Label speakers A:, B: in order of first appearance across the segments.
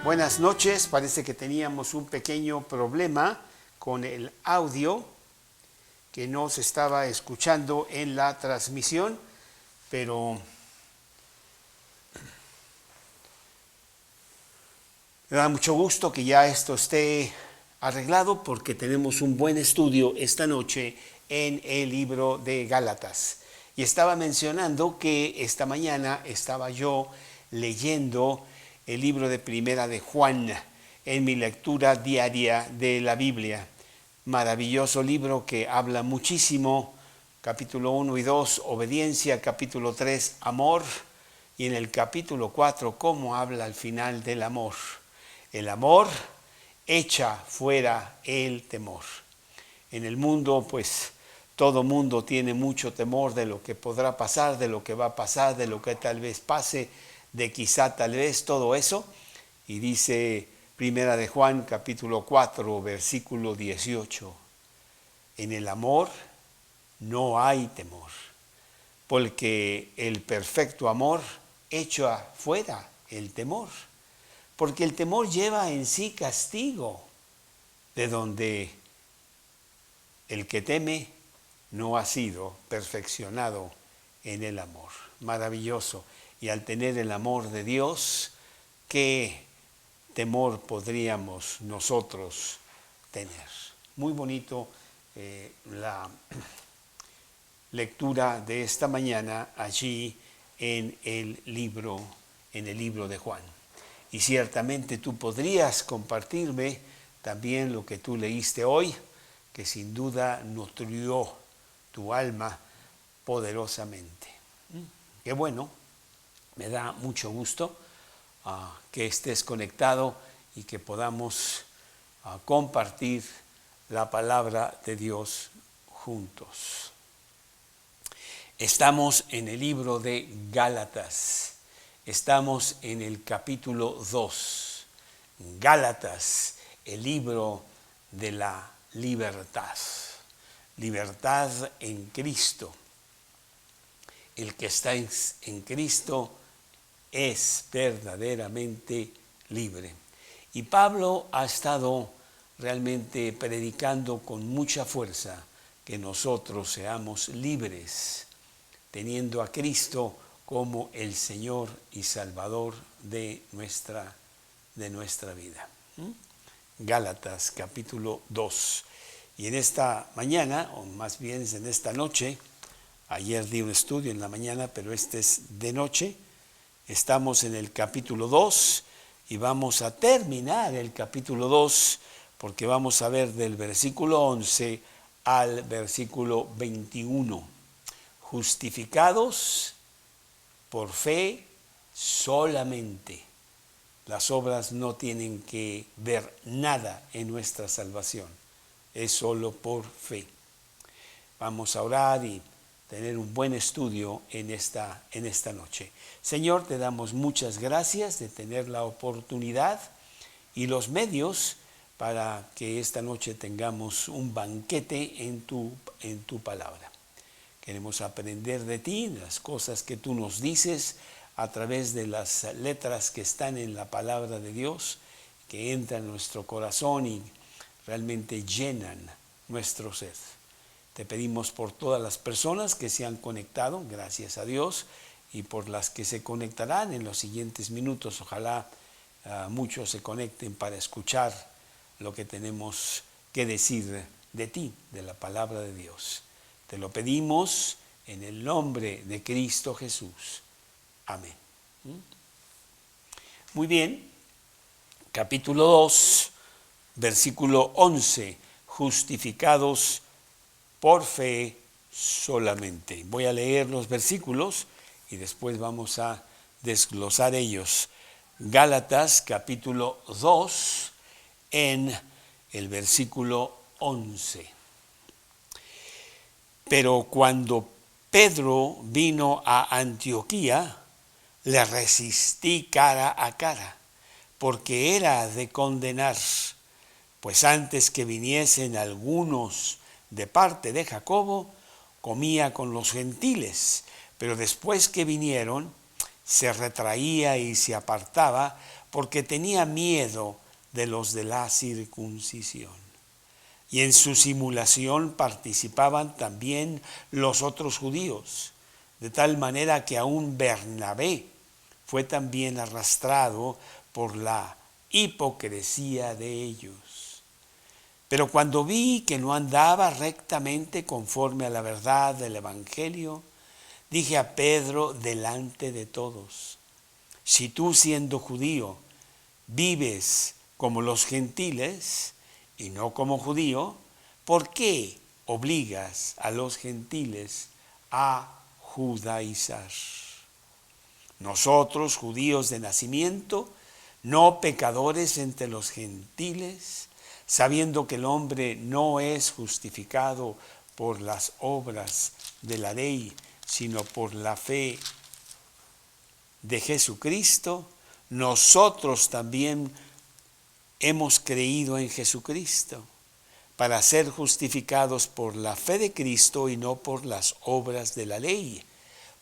A: Buenas noches, parece que teníamos un pequeño problema con el audio que no se estaba escuchando en la transmisión, pero me da mucho gusto que ya esto esté arreglado porque tenemos un buen estudio esta noche en el libro de Gálatas. Y estaba mencionando que esta mañana estaba yo leyendo el libro de Primera de Juan en mi lectura diaria de la Biblia. Maravilloso libro que habla muchísimo, capítulo 1 y 2, obediencia, capítulo 3, amor, y en el capítulo 4, cómo habla al final del amor. El amor echa fuera el temor. En el mundo, pues, todo mundo tiene mucho temor de lo que podrá pasar, de lo que va a pasar, de lo que tal vez pase, de quizá tal vez todo eso. Y dice Primera de Juan, capítulo 4, versículo 18. En el amor no hay temor, porque el perfecto amor echa fuera el temor. Porque el temor lleva en sí castigo, de donde el que teme no ha sido perfeccionado en el amor. Maravilloso. Y al tener el amor de Dios, ¿qué temor podríamos nosotros tener? Muy bonito la lectura de esta mañana allí en el libro de Juan. Y ciertamente tú podrías compartirme también lo que tú leíste hoy, que sin duda nutrió tu alma poderosamente. Qué bueno, me da mucho gusto que estés conectado y que podamos compartir la palabra de Dios juntos. Estamos en el libro de Gálatas. Estamos en el capítulo 2. Gálatas, el libro de la libertad. Libertad en Cristo. El que está en Cristo es verdaderamente libre. Y Pablo ha estado realmente predicando con mucha fuerza que nosotros seamos libres, teniendo a Cristo como el Señor y Salvador de nuestra vida. Gálatas capítulo 2. Y en esta mañana, o más bien en esta noche, ayer di un estudio en la mañana, pero este es de noche, estamos en el capítulo 2 y vamos a terminar el capítulo 2 porque vamos a ver del versículo 11 al versículo 21. Justificados por fe solamente. Las obras no tienen que ver nada en nuestra salvación. Es solo por fe. Vamos a orar y tener un buen estudio en esta noche. Señor, te damos muchas gracias de tener la oportunidad y los medios para que esta noche tengamos un banquete en tu palabra. Queremos aprender de ti, las cosas que tú nos dices a través de las letras que están en la palabra de Dios, que entran en nuestro corazón y realmente llenan nuestro ser. Te pedimos por todas las personas que se han conectado, gracias a Dios, y por las que se conectarán en los siguientes minutos. Ojalá muchos se conecten para escuchar lo que tenemos que decir de ti, de la palabra de Dios. Te lo pedimos en el nombre de Cristo Jesús. Amén. Muy bien, capítulo 2, versículo 11, justificados por fe solamente. Voy a leer los versículos y después vamos a desglosar ellos. Gálatas capítulo 2 en el versículo 11. Pero cuando Pedro vino a Antioquía, le resistí cara a cara, porque era de condenar, pues antes que viniesen algunos de parte de Jacobo, comía con los gentiles, pero después que vinieron, se retraía y se apartaba porque tenía miedo de los de la circuncisión. Y en su simulación participaban también los otros judíos, de tal manera que aún Bernabé fue también arrastrado por la hipocresía de ellos. Pero cuando vi que no andaba rectamente conforme a la verdad del Evangelio, dije a Pedro delante de todos: si tú, siendo judío, vives como los gentiles y no como judío, ¿por qué obligas a los gentiles a judaizar? Nosotros, judíos de nacimiento, no pecadores entre los gentiles, sabiendo que el hombre no es justificado por las obras de la ley, sino por la fe de Jesucristo, nosotros también hemos creído en Jesucristo para ser justificados por la fe de Cristo y no por las obras de la ley.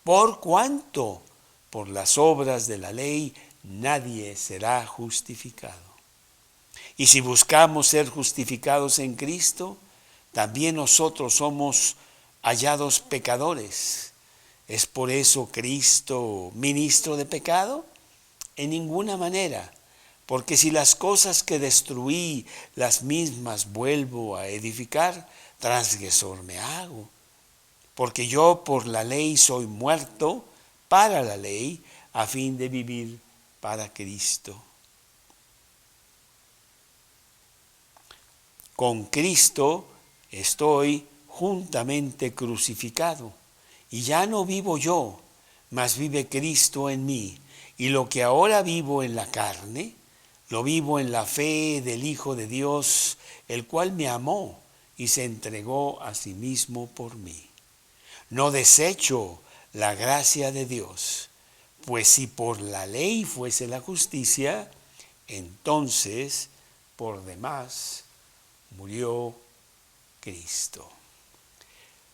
A: Por cuanto por las obras de la ley nadie será justificado. Y si buscamos ser justificados en Cristo, también nosotros somos hallados pecadores. ¿Es por eso Cristo ministro de pecado? En ninguna manera, porque si las cosas que destruí, las mismas vuelvo a edificar, transgresor me hago. Porque yo por la ley soy muerto para la ley, a fin de vivir para Cristo. Con Cristo estoy juntamente crucificado, y ya no vivo yo, mas vive Cristo en mí. Y lo que ahora vivo en la carne, lo vivo en la fe del Hijo de Dios, el cual me amó y se entregó a sí mismo por mí. No desecho la gracia de Dios, pues si por la ley fuese la justicia, entonces por demás murió Cristo.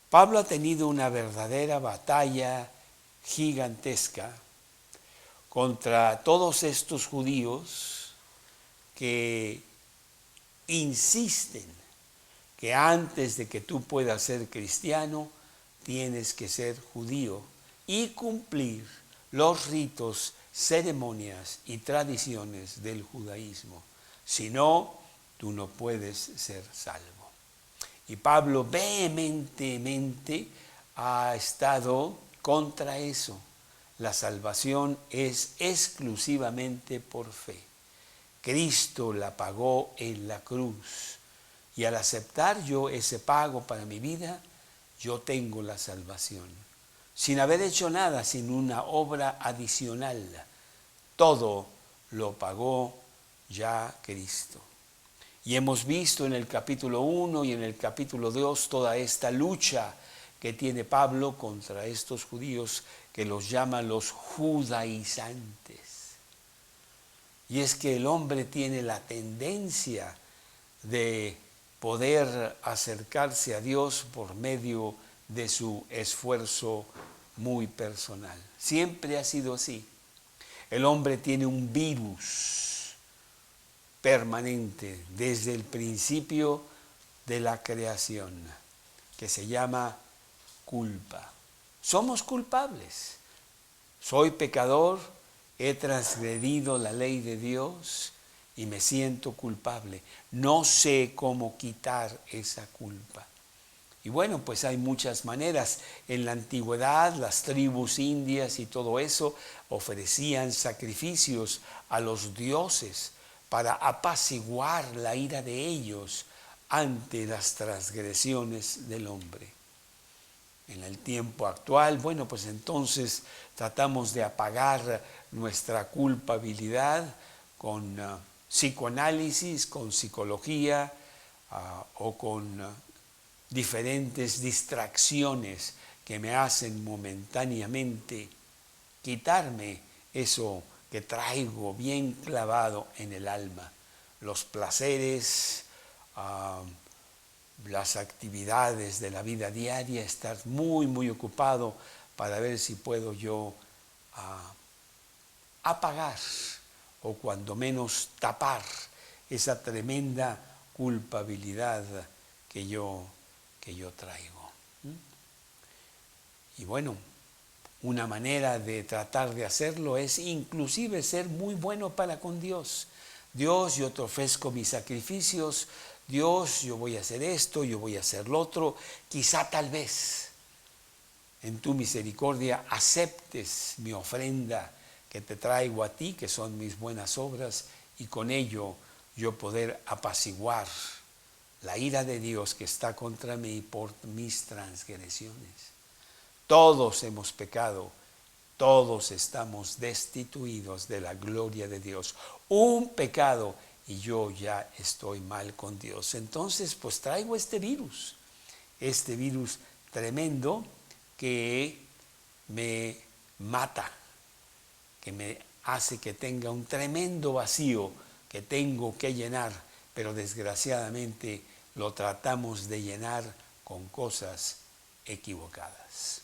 A: Pablo ha tenido una verdadera batalla gigantesca contra todos estos judíos que insisten que antes de que tú puedas ser cristiano, tienes que ser judío y cumplir los ritos, ceremonias y tradiciones del judaísmo. Si no, tú no puedes ser salvo. Y Pablo vehementemente ha estado contra eso. La salvación es exclusivamente por fe. Cristo la pagó en la cruz. Y al aceptar yo ese pago para mi vida, yo tengo la salvación. Sin haber hecho nada, sin una obra adicional. Todo lo pagó ya Cristo. Y hemos visto en el capítulo 1 y en el capítulo 2 toda esta lucha que tiene Pablo contra estos judíos que los llaman los judaizantes. Y es que el hombre tiene la tendencia de poder acercarse a Dios por medio de su esfuerzo muy personal. Siempre ha sido así. El hombre tiene un virus permanente desde el principio de la creación que se llama culpa. Somos culpables. Soy pecador, he transgredido la ley de Dios y me siento culpable. No sé cómo quitar esa culpa. Y bueno, pues hay muchas maneras. En la antigüedad, las tribus indias y todo eso ofrecían sacrificios a los dioses para apaciguar la ira de ellos ante las transgresiones del hombre. En el tiempo actual, bueno, pues entonces tratamos de apagar nuestra culpabilidad con psicoanálisis, con psicología o con diferentes distracciones que me hacen momentáneamente quitarme eso que traigo bien clavado en el alma, los placeres, las actividades de la vida diaria, estar muy ocupado para ver si puedo yo apagar o cuando menos tapar esa tremenda culpabilidad que yo traigo. Y bueno, una manera de tratar de hacerlo es inclusive ser muy bueno para con Dios. Dios, yo te ofrezco mis sacrificios. Dios, yo voy a hacer esto, yo voy a hacer lo otro. Quizá tal vez en tu misericordia aceptes mi ofrenda que te traigo a ti, que son mis buenas obras, y con ello yo poder apaciguar la ira de Dios que está contra mí por mis transgresiones. Todos hemos pecado, todos estamos destituidos de la gloria de Dios. Un pecado y yo ya estoy mal con Dios. Entonces, pues traigo este virus tremendo que me mata, que me hace que tenga un tremendo vacío que tengo que llenar, pero desgraciadamente lo tratamos de llenar con cosas equivocadas.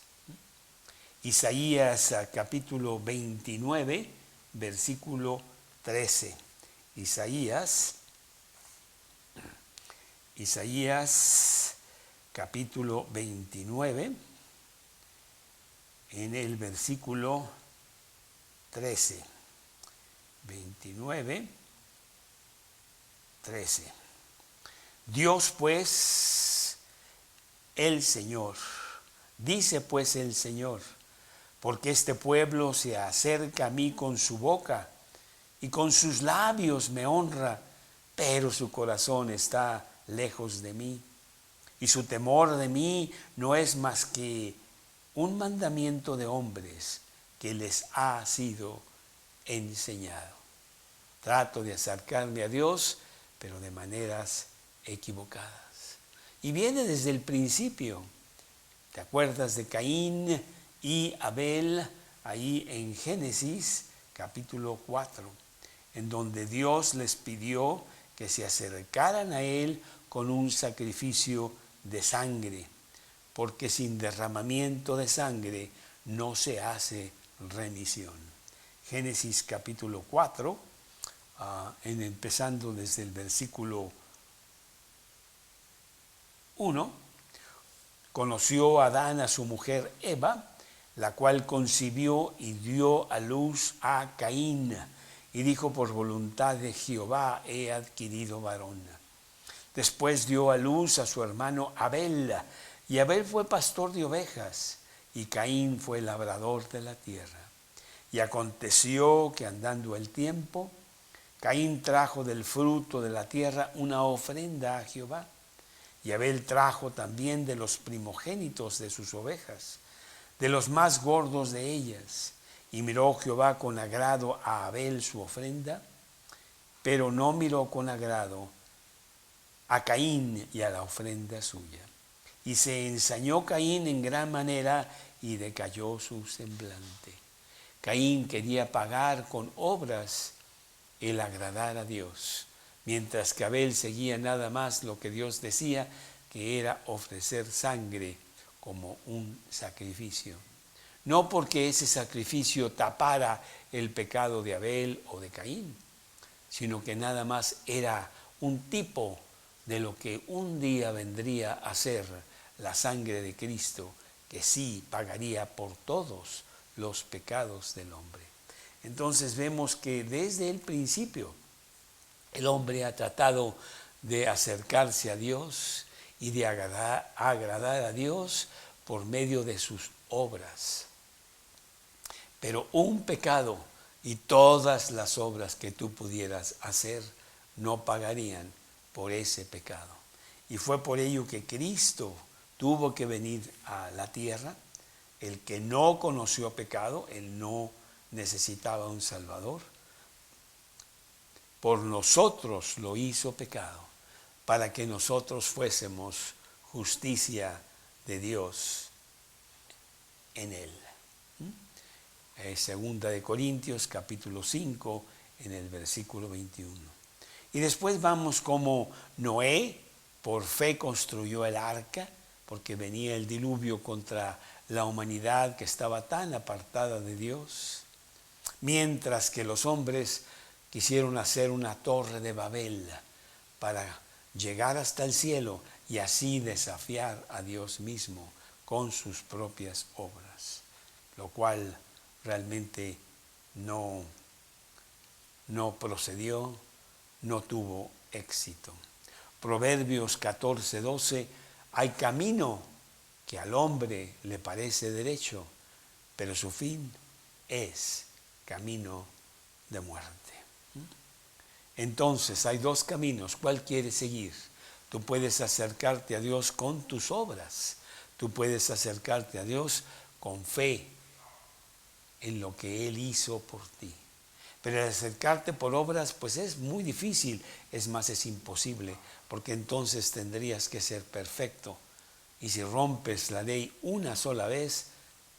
A: Isaías capítulo 29, versículo 13. Isaías capítulo 29, en el versículo 13. 29, 13. Dios pues, el Señor, dice pues el Señor, porque este pueblo se acerca a mí con su boca y con sus labios me honra, pero su corazón está lejos de mí. Y su temor de mí no es más que un mandamiento de hombres que les ha sido enseñado. Trato de acercarme a Dios, pero de maneras equivocadas. Y viene desde el principio. ¿Te acuerdas de Caín y Abel ahí en Génesis capítulo 4, en donde Dios les pidió que se acercaran a Él con un sacrificio de sangre, porque sin derramamiento de sangre no se hace remisión? Génesis capítulo 4, empezando desde el versículo 1, conoció Adán a su mujer Eva, la cual concibió y dio a luz a Caín, y dijo: por voluntad de Jehová he adquirido varón. Después dio a luz a su hermano Abel, y Abel fue pastor de ovejas, y Caín fue labrador de la tierra. Y aconteció que andando el tiempo, Caín trajo del fruto de la tierra una ofrenda a Jehová, y Abel trajo también de los primogénitos de sus ovejas, de los más gordos de ellas. Y miró Jehová con agrado a Abel su ofrenda, pero no miró con agrado a Caín y a la ofrenda suya. Y se ensañó Caín en gran manera y decayó su semblante. Caín quería pagar con obras el agradar a Dios, mientras que Abel seguía nada más lo que Dios decía, que era ofrecer sangre como un sacrificio. No porque ese sacrificio tapara el pecado de Abel o de Caín, sino que nada más era un tipo de lo que un día vendría a ser la sangre de Cristo, que sí pagaría por todos los pecados del hombre. Entonces vemos que desde el principio el hombre ha tratado de acercarse a Dios y de agradar a Dios por medio de sus obras. Pero un pecado y todas las obras que tú pudieras hacer no pagarían por ese pecado. Y fue por ello que Cristo tuvo que venir a la tierra. El que no conoció pecado, él no necesitaba un Salvador. Por nosotros lo hizo pecado, para que nosotros fuésemos justicia de Dios en él. Segunda de Corintios capítulo 5 en el versículo 21. Y después vamos como Noé por fe construyó el arca, porque venía el diluvio contra la humanidad que estaba tan apartada de Dios, mientras que los hombres Quisieron hacer una torre de Babel para llegar hasta el cielo y así desafiar a Dios mismo con sus propias obras, lo cual realmente no procedió, no tuvo éxito. Proverbios 14:12, hay camino que al hombre le parece derecho, pero su fin es camino de muerte. Entonces hay dos caminos, ¿cuál quieres seguir? Tú puedes acercarte a Dios con tus obras, tú puedes acercarte a Dios con fe en lo que Él hizo por ti. Pero acercarte por obras pues es muy difícil, es más, es imposible, porque entonces tendrías que ser perfecto. Y si rompes la ley una sola vez,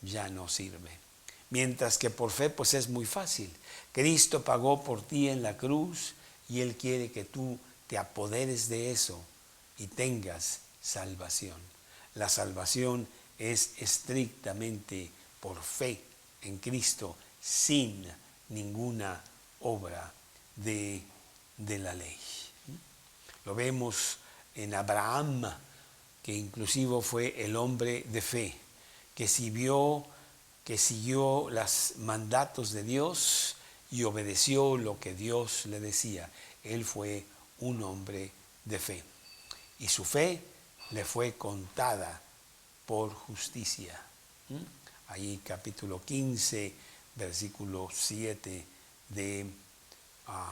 A: ya no sirve. Mientras que por fe pues es muy fácil. Cristo pagó por ti en la cruz y Él quiere que tú te apoderes de eso y tengas salvación. La salvación es estrictamente por fe en Cristo, sin ninguna obra de la ley. Lo vemos en Abraham, que inclusive fue el hombre de fe, que siguió los mandatos de Dios y obedeció lo que Dios le decía. Él fue un hombre de fe. Y su fe le fue contada por justicia. Ahí capítulo 15, versículo 7 de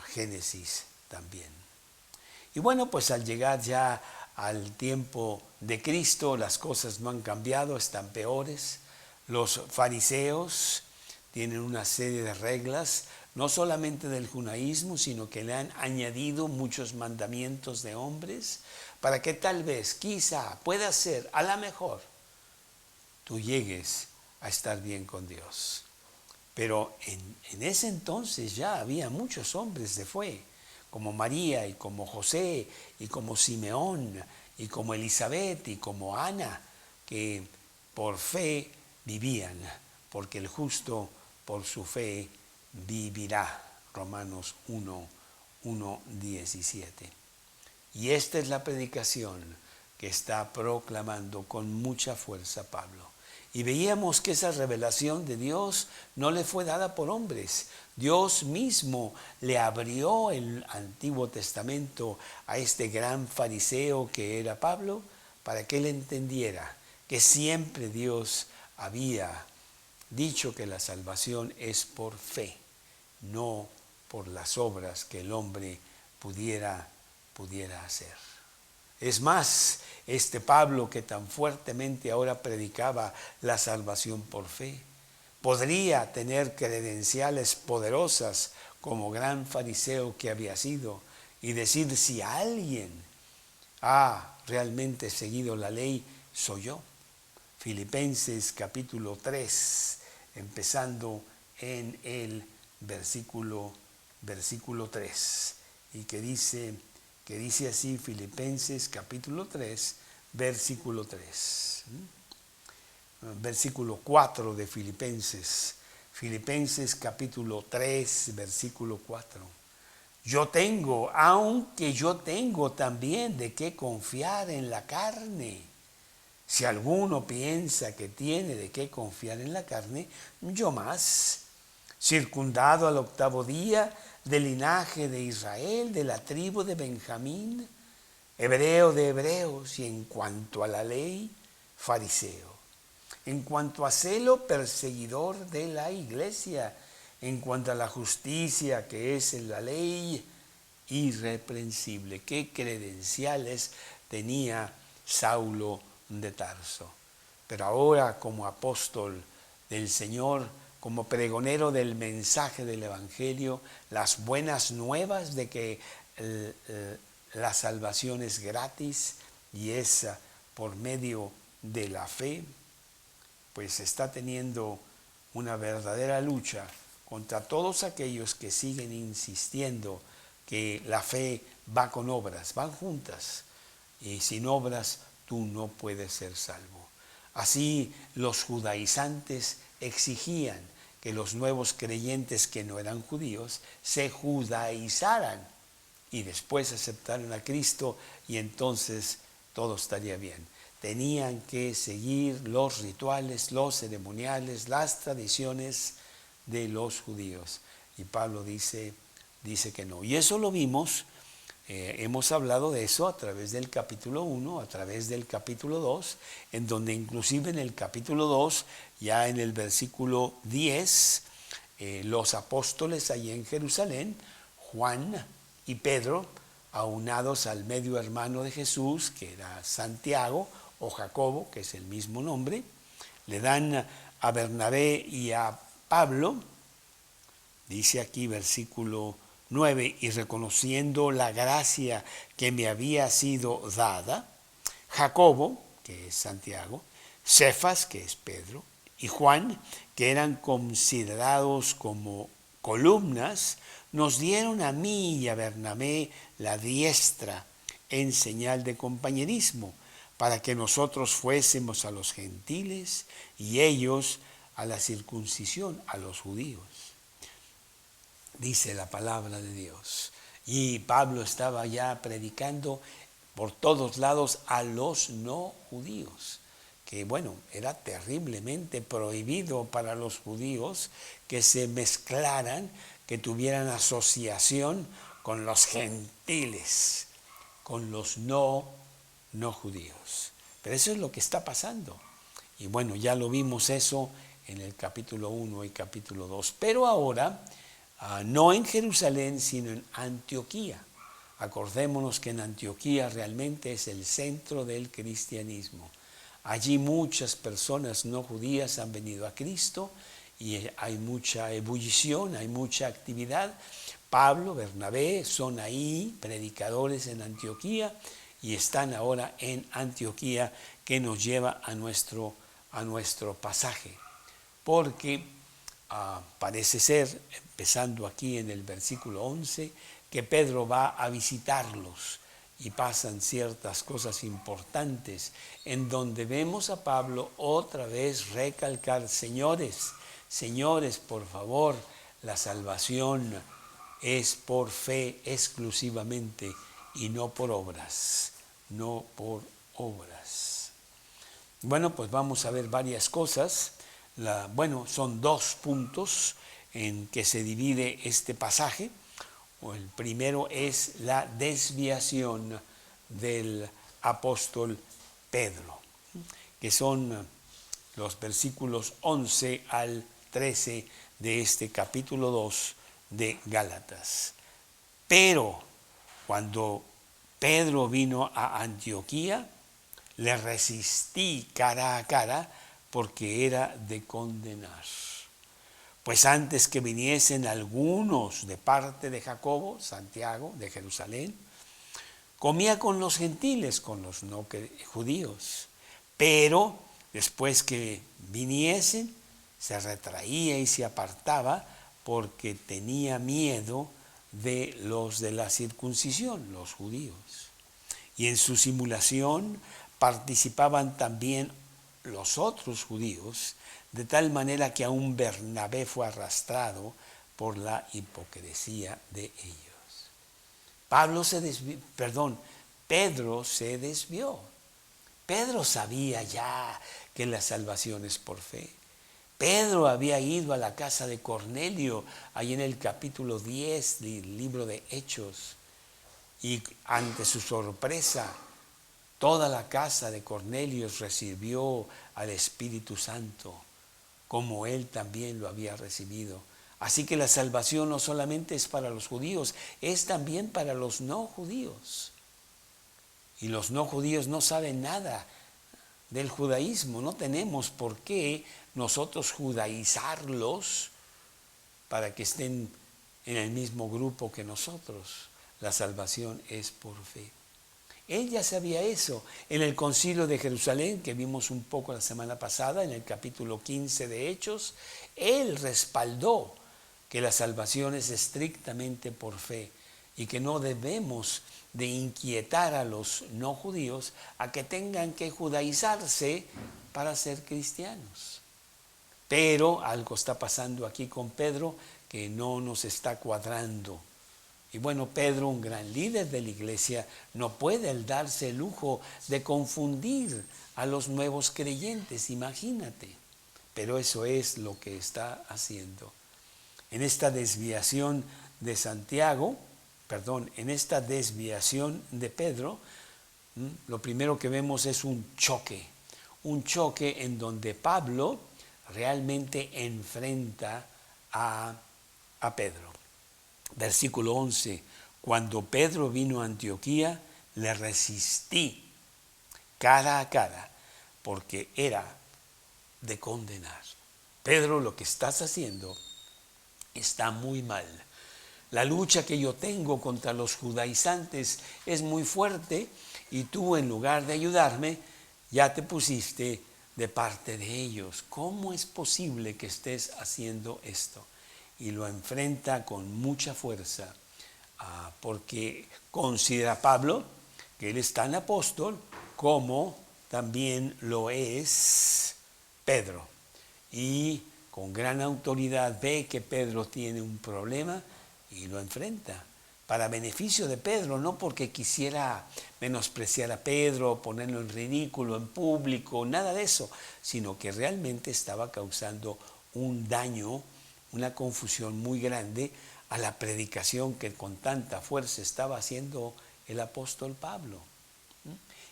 A: Génesis también. Y bueno, pues al llegar ya al tiempo de Cristo, las cosas no han cambiado, están peores. Los fariseos tienen una serie de reglas, no solamente del judaísmo, sino que le han añadido muchos mandamientos de hombres, para que tal vez, quizá, pueda ser, a lo mejor, tú llegues a estar bien con Dios. Pero en ese entonces ya había muchos hombres de fe, como María y como José y como Simeón y como Elizabeth y como Ana, que por fe vivían, porque el justo por su fe vivirá. Romanos 1:17. Y esta es la predicación que está proclamando con mucha fuerza Pablo. Y veíamos que esa revelación de Dios no le fue dada por hombres. Dios mismo le abrió el Antiguo Testamento a este gran fariseo que era Pablo, para que él entendiera que siempre Dios había dicho que la salvación es por fe, no por las obras que el hombre pudiera hacer. Es más, este Pablo que tan fuertemente ahora predicaba la salvación por fe, podría tener credenciales poderosas como gran fariseo que había sido y decir, si alguien ha realmente seguido la ley, soy yo. Filipenses capítulo 3, empezando en el versículo 3, y que dice así, Filipenses capítulo 3, versículo 3. Versículo 4 de Filipenses capítulo 3, versículo 4. Aunque yo tengo también de qué confiar en la carne. Si alguno piensa que tiene de qué confiar en la carne, yo más, circundado al 8º día, del linaje de Israel, de la tribu de Benjamín, hebreo de hebreos, y en cuanto a la ley, fariseo. En cuanto a celo, perseguidor de la iglesia. En cuanto a la justicia que es en la ley, irreprensible. ¿Qué credenciales tenía Saulo de Tarso? Pero ahora, como apóstol del Señor, como pregonero del mensaje del Evangelio, las buenas nuevas de que la salvación es gratis y es por medio de la fe, pues está teniendo una verdadera lucha contra todos aquellos que siguen insistiendo que la fe va con obras, van juntas, y sin obras tú no puedes ser salvo. Así los judaizantes exigían que los nuevos creyentes que no eran judíos se judaizaran y después aceptaran a Cristo y entonces todo estaría bien. Tenían que seguir los rituales, los ceremoniales, las tradiciones de los judíos. Y Pablo dice que no. Y eso lo vimos, hemos hablado de eso a través del capítulo 1, a través del capítulo 2, en donde inclusive en el capítulo 2, ya en el versículo 10, los apóstoles allí en Jerusalén, Juan y Pedro, aunados al medio hermano de Jesús, que era Santiago o Jacobo, que es el mismo nombre, le dan a Bernabé y a Pablo, dice aquí versículo 9, y reconociendo la gracia que me había sido dada, Jacobo, que es Santiago, Cefas, que es Pedro, y Juan, que eran considerados como columnas, nos dieron a mí y a Bernabé la diestra en señal de compañerismo, para que nosotros fuésemos a los gentiles y ellos a la circuncisión, a los judíos. Dice la palabra de Dios. Y Pablo estaba ya predicando por todos lados a los no judíos, que bueno, era terriblemente prohibido para los judíos que se mezclaran, que tuvieran asociación con los gentiles, con los no judíos. Pero eso es lo que está pasando. Y bueno, ya lo vimos eso en el capítulo 1 y capítulo 2. Pero ahora, no en Jerusalén, sino en Antioquía. Acordémonos que en Antioquía realmente es el centro del cristianismo. Allí muchas personas no judías han venido a Cristo y hay mucha ebullición, hay mucha actividad. Pablo, Bernabé son ahí predicadores en Antioquía y están ahora en Antioquía, que nos lleva a nuestro pasaje. Porque parece ser, empezando aquí en el versículo 11, que Pedro va a visitarlos y pasan ciertas cosas importantes en donde vemos a Pablo otra vez recalcar: señores, por favor, la salvación es por fe exclusivamente y no por obras, no por obras. Bueno, pues vamos a ver varias cosas. Son 2 puntos en que se divide este pasaje. El primero es la desviación del apóstol Pedro, que son los versículos 11 al 13 de este capítulo 2 de Gálatas. Pero cuando Pedro vino a Antioquía, le resistí cara a cara porque era de condenar. Pues antes que viniesen algunos de parte de Jacobo, Santiago, de Jerusalén, comía con los gentiles, con los no judíos. Pero después que viniesen, se retraía y se apartaba porque tenía miedo de los de la circuncisión, los judíos. Y en su simulación participaban también los otros judíos, de tal manera que aún Bernabé fue arrastrado por la hipocresía de ellos. Pedro se desvió. Pedro sabía ya que la salvación es por fe. Pedro había ido a la casa de Cornelio, ahí en el capítulo 10 del libro de Hechos, y ante su sorpresa, toda la casa de Cornelio recibió al Espíritu Santo, como él también lo había recibido. Así que la salvación no solamente es para los judíos, es también para los no judíos. Y los no judíos no saben nada del judaísmo. No tenemos por qué nosotros judaizarlos para que estén en el mismo grupo que nosotros. La salvación es por fe. Él ya sabía eso. En el concilio de Jerusalén, que vimos un poco la semana pasada, en el capítulo 15 de Hechos, él respaldó que la salvación es estrictamente por fe y que no debemos de inquietar a los no judíos a que tengan que judaizarse para ser cristianos. Pero algo está pasando aquí con Pedro que no nos está cuadrando. Y bueno, Pedro, un gran líder de la iglesia, no puede él darse el lujo de confundir a los nuevos creyentes, imagínate. Pero eso es lo que está haciendo. En esta desviación de Santiago, en esta desviación de Pedro, lo primero que vemos es un choque en donde Pablo realmente enfrenta a Pedro. Versículo 11, cuando Pedro vino a Antioquía, le resistí cara a cara, porque era de condenar. Pedro, lo que estás haciendo está muy mal. La lucha que yo tengo contra los judaizantes es muy fuerte y tú, en lugar de ayudarme, ya te pusiste de parte de ellos. ¿Cómo es posible que estés haciendo esto? Y lo enfrenta con mucha fuerza, porque considera Pablo que él es tan apóstol como también lo es Pedro. Y con gran autoridad ve que Pedro tiene un problema y lo enfrenta para beneficio de Pedro, no porque quisiera menospreciar a Pedro, ponerlo en ridículo en público, nada de eso, sino que realmente estaba causando un daño, una confusión muy grande a la predicación que con tanta fuerza estaba haciendo el apóstol Pablo.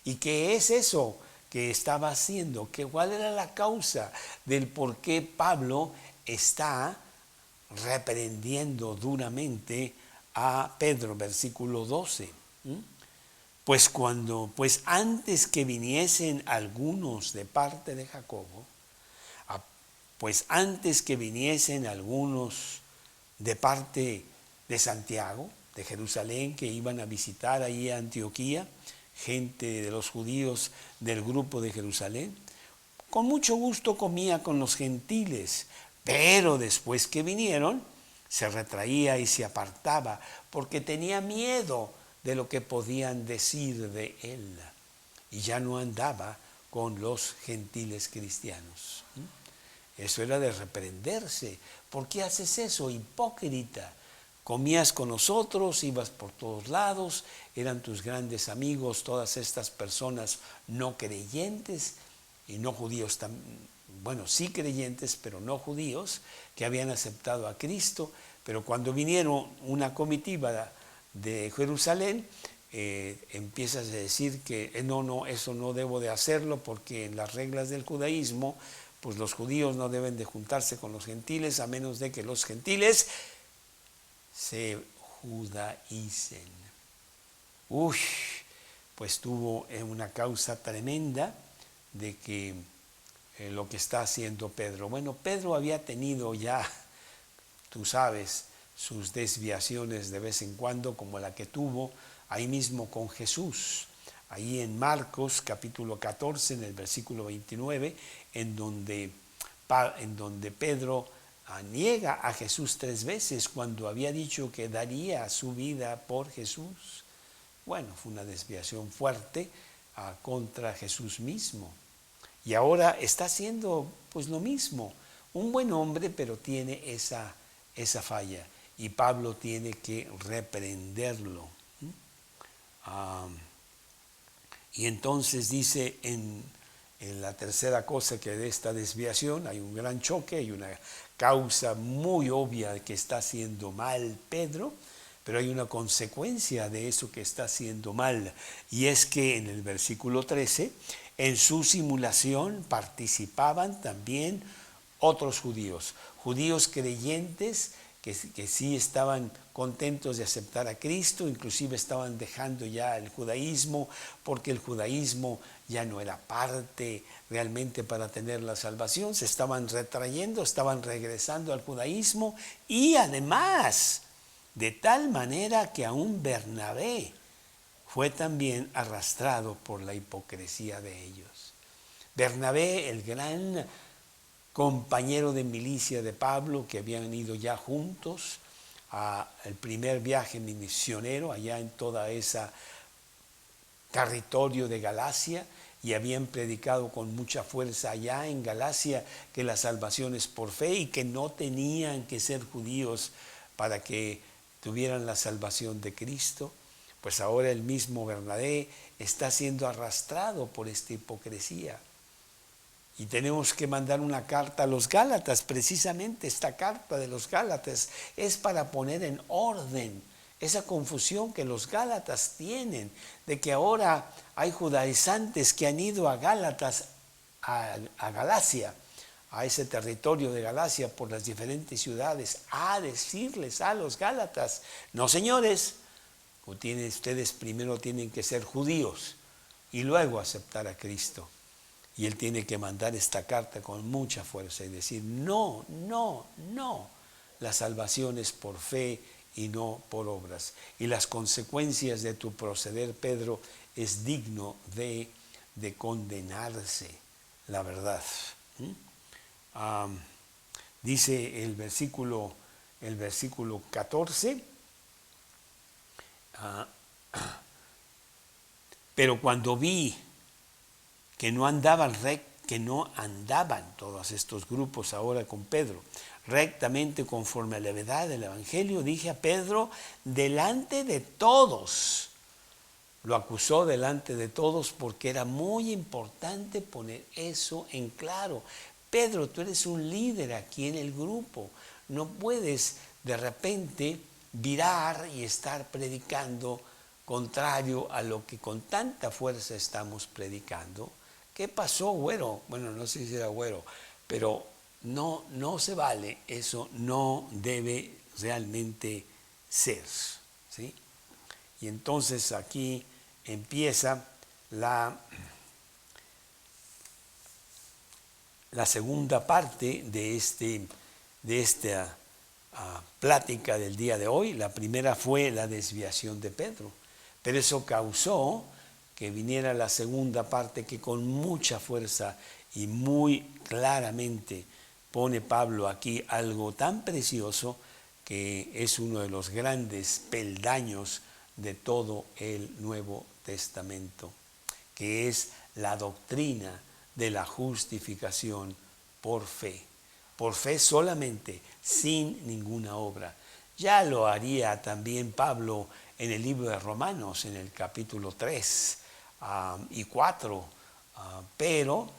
A: ¿Y qué es eso que estaba haciendo? ¿Cuál era la causa del por qué Pablo está reprendiendo duramente a Pedro? Versículo 12. Pues antes que viniesen algunos de parte de Jacobo, pues antes que viniesen algunos de parte de Santiago, de Jerusalén, que iban a visitar ahí a Antioquía, gente de los judíos del grupo de Jerusalén, con mucho gusto comía con los gentiles, pero después que vinieron, se retraía y se apartaba, porque tenía miedo de lo que podían decir de él, y ya no andaba con los gentiles cristianos. Eso era de reprenderse. ¿Por qué haces eso, hipócrita? Comías con nosotros, ibas por todos lados, eran tus grandes amigos, todas estas personas no creyentes y no judíos, bueno, sí creyentes, pero no judíos, que habían aceptado a Cristo, pero cuando vinieron una comitiva de Jerusalén, empiezas a decir que no, eso no debo de hacerlo porque en las reglas del judaísmo, pues los judíos no deben de juntarse con los gentiles a menos de que los gentiles se judaicen. Pues tuvo una causa tremenda de que lo que está haciendo Pedro. Bueno, Pedro había tenido ya, tú sabes, sus desviaciones de vez en cuando, como la que tuvo ahí mismo con Jesús. Ahí en Marcos capítulo 14, en el versículo 29, en donde Pedro niega a Jesús 3 veces cuando había dicho que daría su vida por Jesús. Bueno, fue una desviación fuerte contra Jesús mismo. Y ahora está haciendo pues lo mismo. Un buen hombre, pero tiene esa falla. Y Pablo tiene que reprenderlo. Y entonces dice en la tercera cosa que de esta desviación hay un gran choque, hay una causa muy obvia que está haciendo mal Pedro, pero hay una consecuencia de eso que está haciendo mal, y es que en el versículo 13, en su simulación participaban también otros judíos creyentes que sí estaban contentos de aceptar a Cristo, inclusive estaban dejando ya el judaísmo, porque el judaísmo ya no era parte realmente para tener la salvación, se estaban retrayendo, estaban regresando al judaísmo, y además, de tal manera que aún Bernabé fue también arrastrado por la hipocresía de ellos. Bernabé, el gran compañero de milicia de Pablo, que habían ido ya juntos al primer viaje misionero allá en toda esa territorio de Galacia, y habían predicado con mucha fuerza allá en Galacia que la salvación es por fe y que no tenían que ser judíos para que tuvieran la salvación de Cristo, pues ahora el mismo Bernabé está siendo arrastrado por esta hipocresía. Y tenemos que mandar una carta a los Gálatas. Precisamente esta carta de los Gálatas es para poner en orden esa confusión que los Gálatas tienen, de que ahora hay judaizantes que han ido a Gálatas, a Galacia, a ese territorio de Galacia por las diferentes ciudades, a decirles a los Gálatas: no, señores, ustedes primero tienen que ser judíos y luego aceptar a Cristo. Y él tiene que mandar esta carta con mucha fuerza y decir: no, no, no, la salvación es por fe y no por obras. Y las consecuencias de tu proceder, Pedro, es digno de condenarse, la verdad. Dice el versículo 14, pero cuando vi que no andaban todos estos grupos ahora con Pedro rectamente conforme a la verdad del Evangelio, dije a Pedro delante de todos, lo acusó delante de todos porque era muy importante poner eso en claro. Pedro, tú eres un líder aquí en el grupo, no puedes de repente virar y estar predicando contrario a lo que con tanta fuerza estamos predicando. ¿Qué pasó, güero? Bueno, no sé si era güero, pero no se vale, eso no debe realmente ser, ¿sí? Y entonces aquí empieza la segunda parte de esta plática del día de hoy. La primera fue la desviación de Pedro, pero eso causó que viniera la segunda parte, que con mucha fuerza y muy claramente pone Pablo aquí algo tan precioso que es uno de los grandes peldaños de todo el Nuevo Testamento, que es la doctrina de la justificación por fe solamente, sin ninguna obra. Ya lo haría también Pablo en el libro de Romanos, en el capítulo 3 y 4, pero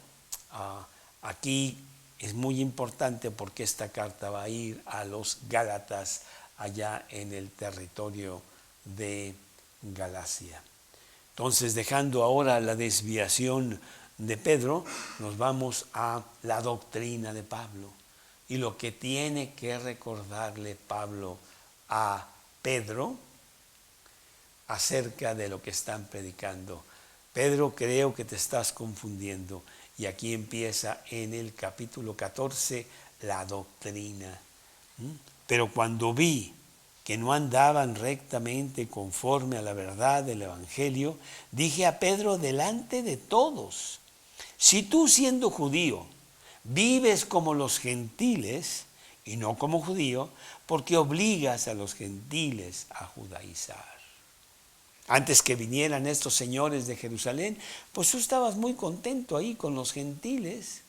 A: aquí es muy importante porque esta carta va a ir a los Gálatas allá en el territorio de Galacia. Entonces, dejando ahora la desviación de Pedro, nos vamos a la doctrina de Pablo y lo que tiene que recordarle Pablo a Pedro acerca de lo que están predicando. Pedro, creo que te estás confundiendo. Y aquí empieza en el capítulo 14 la doctrina. Pero cuando vi que no andaban rectamente conforme a la verdad del Evangelio, dije a Pedro delante de todos: si tú, siendo judío, vives como los gentiles y no como judío, porque obligas a los gentiles a judaizar. Antes que vinieran estos señores de Jerusalén, pues tú estabas muy contento ahí con los gentiles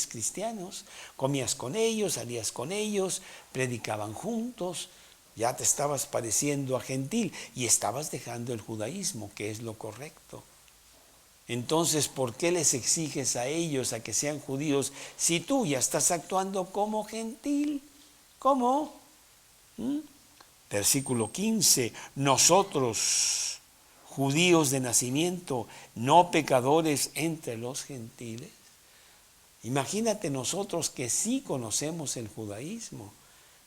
A: cristianos, comías con ellos, salías con ellos, predicaban juntos, ya te estabas pareciendo a gentil y estabas dejando el judaísmo, que es lo correcto. Entonces, ¿por qué les exiges a ellos a que sean judíos si tú ya estás actuando como gentil? ¿Cómo? Versículo 15, nosotros, judíos de nacimiento, no pecadores entre los gentiles. Imagínate nosotros que sí conocemos el judaísmo,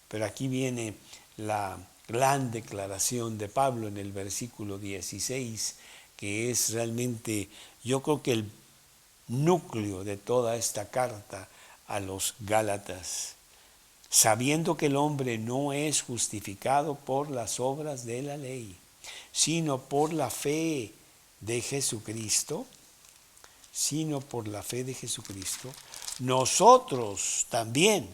A: pero aquí viene la gran declaración de Pablo en el versículo 16, que es realmente, yo creo que el núcleo de toda esta carta a los Gálatas. Sabiendo que el hombre no es justificado por las obras de la ley, sino por la fe de Jesucristo, nosotros también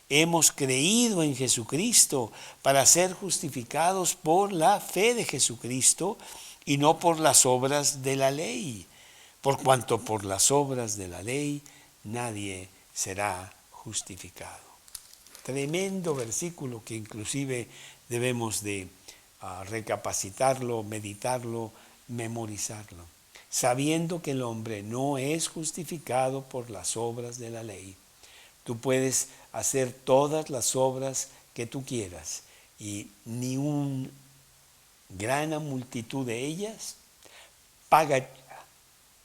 A: hemos creído en Jesucristo para ser justificados por la fe de Jesucristo y no por las obras de la ley, por cuanto por las obras de la ley nadie será justificado. Tremendo versículo que inclusive debemos de recapacitarlo, meditarlo, memorizarlo, sabiendo que el hombre no es justificado por las obras de la ley. Tú puedes hacer todas las obras que tú quieras y ni una gran multitud de ellas paga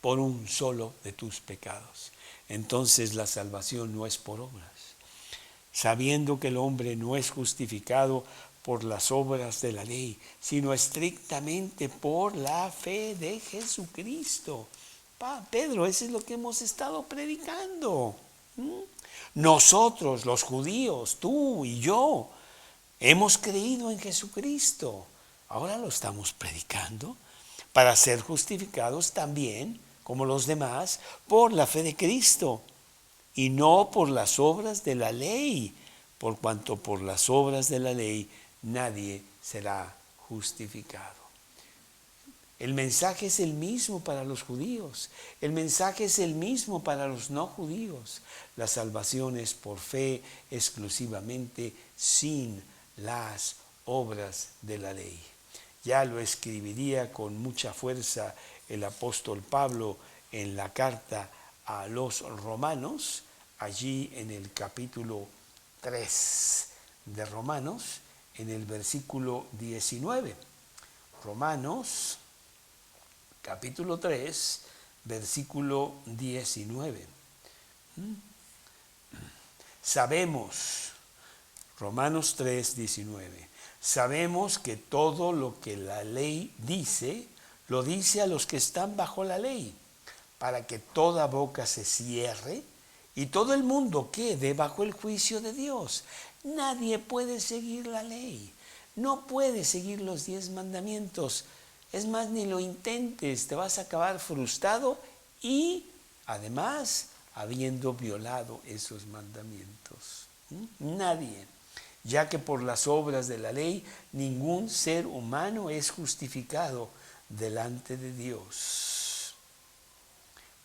A: por un solo de tus pecados. Entonces la salvación no es por obras. Sabiendo que el hombre no es justificado por las obras de la ley, sino estrictamente por la fe de Jesucristo. Pedro, eso es lo que hemos estado predicando. Nosotros, los judíos, tú y yo, hemos creído en Jesucristo. Ahora lo estamos predicando para ser justificados también, como los demás, por la fe de Cristo y no por las obras de la ley, por cuanto por las obras de la ley nadie será justificado. El mensaje es el mismo para los judíos, el mensaje es el mismo para los no judíos. La salvación es por fe exclusivamente, sin las obras de la ley. Ya lo escribiría con mucha fuerza el apóstol Pablo en la carta a los Romanos, allí en el capítulo 3 de Romanos, en el versículo 19. Romanos, capítulo 3, versículo 19. Sabemos, Romanos 3, 19, sabemos que todo lo que la ley dice, lo dice a los que están bajo la ley, para que toda boca se cierre y todo el mundo quede bajo el juicio de Dios. Nadie puede seguir la ley, no puede seguir los 10 mandamientos. Es más, ni lo intentes, te vas a acabar frustrado y además habiendo violado esos mandamientos. Nadie, ya que por las obras de la ley ningún ser humano es justificado delante de Dios.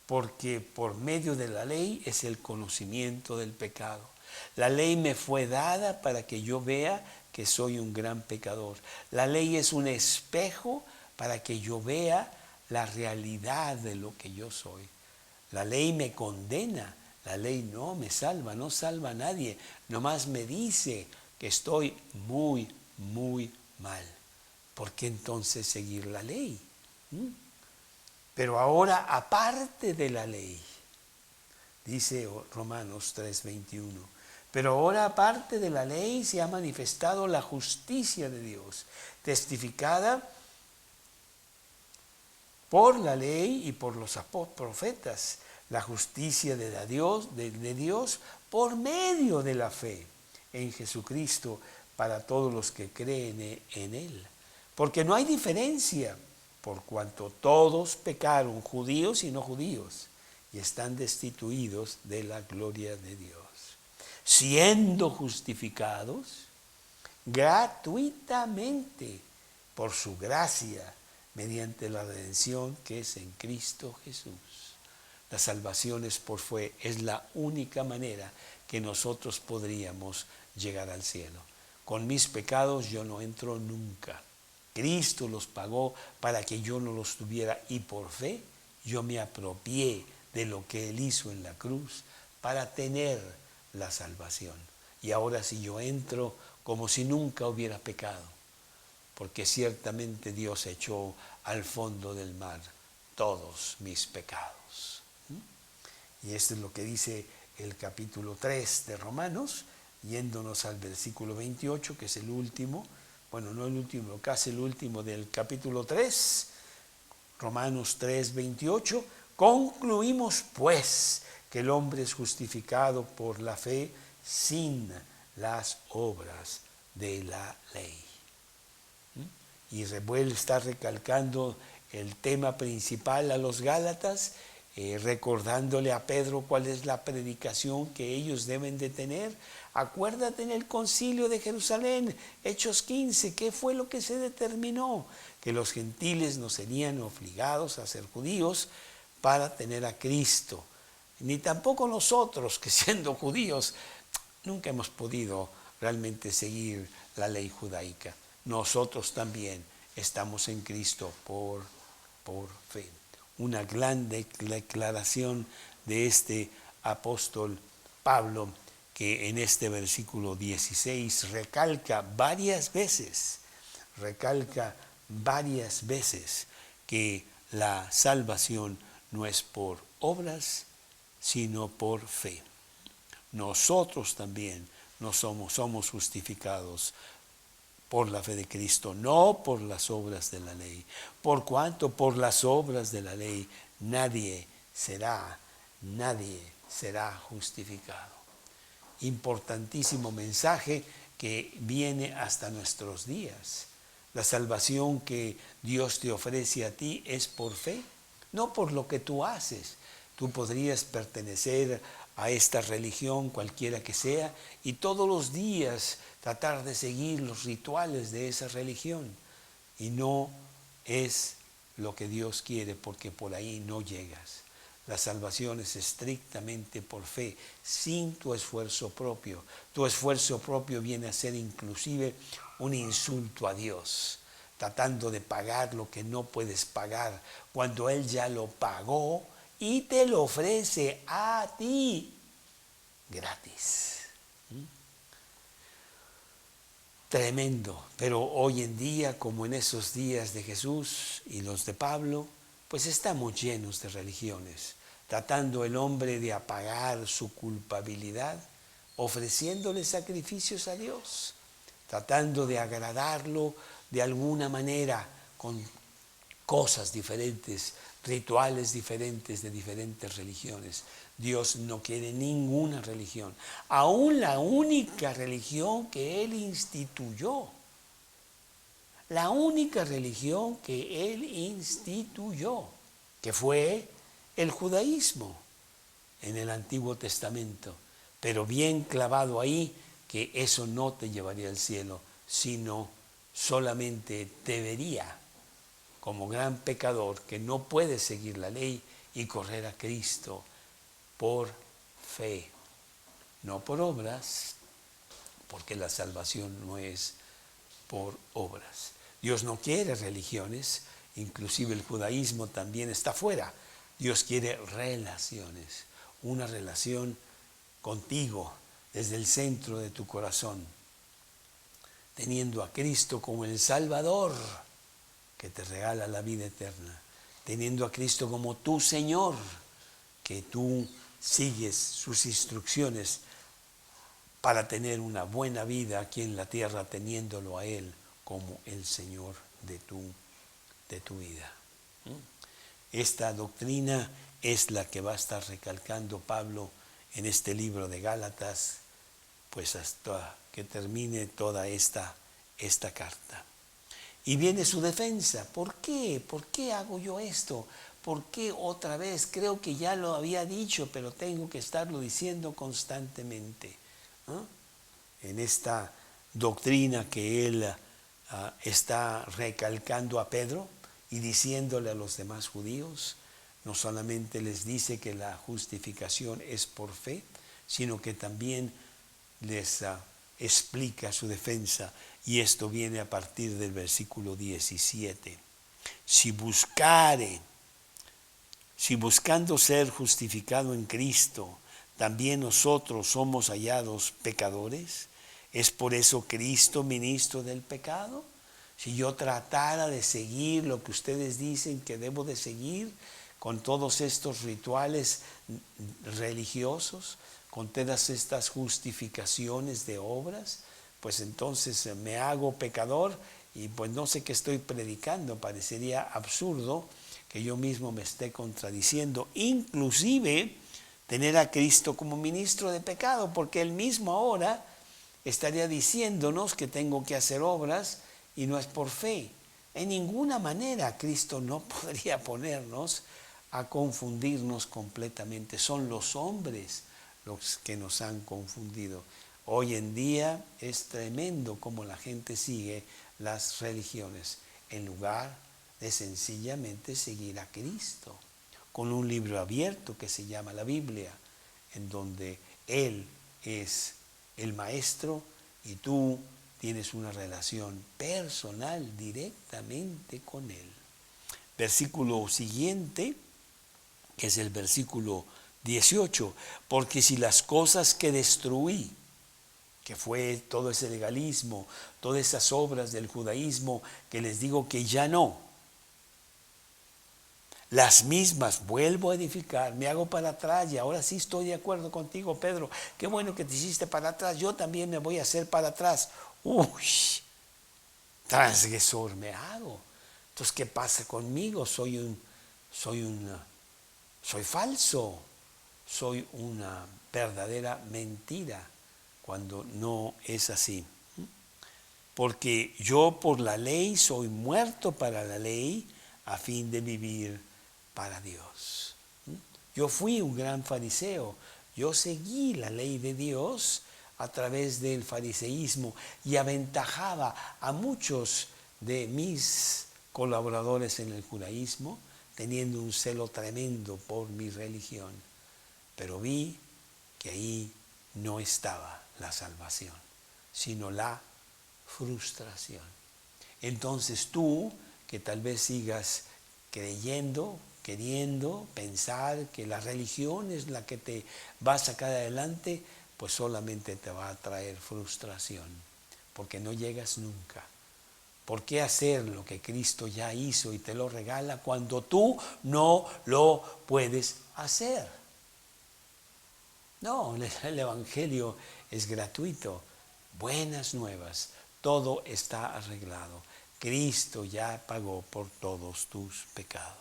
A: Porque por medio de la ley es el conocimiento del pecado. La ley me fue dada para que yo vea que soy un gran pecador. La ley es un espejo para que yo vea la realidad de lo que yo soy. La ley me condena, la ley no me salva, no salva a nadie, nomás me dice que estoy muy, muy mal. ¿Por qué entonces seguir la ley? Pero ahora, aparte de la ley, dice Romanos 3:21, pero ahora aparte de la ley se ha manifestado la justicia de Dios, testificada por la ley y por los profetas, la justicia de Dios por medio de la fe en Jesucristo para todos los que creen en Él. Porque no hay diferencia, por cuanto todos pecaron, judíos y no judíos, y están destituidos de la gloria de Dios, siendo justificados gratuitamente por su gracia, mediante la redención que es en Cristo Jesús. La salvación es por fe, es la única manera que nosotros podríamos llegar al cielo. Con mis pecados yo no entro nunca. Cristo los pagó para que yo no los tuviera y por fe yo me apropié de lo que Él hizo en la cruz para tener la salvación. Y ahora si yo entro como si nunca hubiera pecado, porque ciertamente Dios echó al fondo del mar todos mis pecados. Y esto es lo que dice el capítulo 3 de Romanos, yéndonos al versículo 28, que es el último, bueno, no el último, casi el último del capítulo 3, Romanos 3, 28, concluimos pues que el hombre es justificado por la fe sin las obras de la ley. Y Revuel está recalcando el tema principal a los Gálatas, recordándole a Pedro cuál es la predicación que ellos deben de tener. Acuérdate en el concilio de Jerusalén, Hechos 15, ¿qué fue lo que se determinó? Que los gentiles no serían obligados a ser judíos para tener a Cristo. Ni tampoco nosotros, que siendo judíos, nunca hemos podido realmente seguir la ley judaica. Nosotros también estamos en Cristo por fe. Una gran declaración de este apóstol Pablo, que en este versículo 16 recalca varias veces que la salvación no es por obras, sino por fe. Nosotros también somos justificados por la fe de Cristo, no por las obras de la ley. Por cuanto por las obras de la ley nadie será justificado. Importantísimo mensaje que viene hasta nuestros días. La salvación que Dios te ofrece a ti es por fe, no por lo que tú haces. Tú podrías pertenecer a esta religión, cualquiera que sea, y todos los días tratar de seguir los rituales de esa religión. Y no es lo que Dios quiere, porque por ahí no llegas. La salvación es estrictamente por fe, sin tu esfuerzo propio. Tu esfuerzo propio viene a ser inclusive un insulto a Dios, tratando de pagar lo que no puedes pagar, cuando Él ya lo pagó y te lo ofrece a ti gratis. Tremendo, pero hoy en día, como en esos días de Jesús y los de Pablo, pues estamos llenos de religiones, tratando el hombre de apagar su culpabilidad, ofreciéndole sacrificios a Dios, tratando de agradarlo de alguna manera con cosas diferentes, rituales diferentes de diferentes religiones. Dios no quiere ninguna religión, aún la única religión que Él instituyó. La única religión que Él instituyó, que fue el judaísmo en el Antiguo Testamento, pero bien clavado ahí, que eso no te llevaría al cielo, sino solamente te vería como gran pecador que no puede seguir la ley y correr a Cristo por fe, no por obras, porque la salvación no es por obras. Dios no quiere religiones, inclusive el judaísmo también está fuera. Dios quiere relaciones, una relación contigo desde el centro de tu corazón, teniendo a Cristo como el Salvador que te regala la vida eterna, teniendo a Cristo como tu Señor, que tú sigues sus instrucciones para tener una buena vida aquí en la tierra, teniéndolo a Él como el Señor de tu vida. Esta doctrina es la que va a estar recalcando Pablo en este libro de Gálatas, pues hasta que termine toda esta carta. Y viene su defensa. ¿Por qué? ¿Por qué hago yo esto? ¿Por qué otra vez? Creo que ya lo había dicho, pero tengo que estarlo diciendo constantemente, ¿no? En esta doctrina que él está recalcando a Pedro y diciéndole a los demás judíos, no solamente les dice que la justificación es por fe, sino que también les explica su defensa, y esto viene a partir del versículo 17. Si buscando ser justificado en Cristo, también nosotros somos hallados pecadores, ¿es por eso Cristo ministro del pecado? Si yo tratara de seguir lo que ustedes dicen que debo de seguir, con todos estos rituales religiosos, con todas estas justificaciones de obras, pues entonces me hago pecador y pues no sé qué estoy predicando. Parecería absurdo que yo mismo me esté contradiciendo, inclusive tener a Cristo como ministro de pecado, porque Él mismo ahora estaría diciéndonos que tengo que hacer obras y no es por fe. En ninguna manera Cristo no podría ponernos a confundirnos completamente. Son los hombres los que nos han confundido. Hoy en día es tremendo cómo la gente sigue las religiones en lugar de sencillamente seguir a Cristo. con un libro abierto que se llama la Biblia, en donde Él es el maestro y tú tienes una relación personal directamente con Él. Versículo siguiente, que es el versículo 18, porque si las cosas que destruí, que fue todo ese legalismo, todas esas obras del judaísmo, que les digo que ya no, las mismas vuelvo a edificar, me hago para atrás y ahora sí estoy de acuerdo contigo, Pedro, qué bueno que te hiciste para atrás, yo también me voy a hacer para atrás. Uy, transgresor me hago. Entonces, ¿qué pasa conmigo? Soy falso, soy una verdadera mentira, cuando no es así. Porque yo por la ley soy muerto para la ley a fin de vivir para Dios. Yo fui un gran fariseo, yo seguí la ley de Dios a través del fariseísmo y aventajaba a muchos de mis colaboradores en el judaísmo, teniendo un celo tremendo por mi religión. Pero vi que ahí no estaba la salvación, sino la frustración. Entonces tú, que tal vez sigas creyendo, queriendo pensar que la religión es la que te va a sacar adelante, pues solamente te va a traer frustración, porque no llegas nunca. ¿Por qué hacer lo que Cristo ya hizo y te lo regala cuando tú no lo puedes hacer? No, el Evangelio es gratuito. Buenas nuevas, todo está arreglado. Cristo ya pagó por todos tus pecados.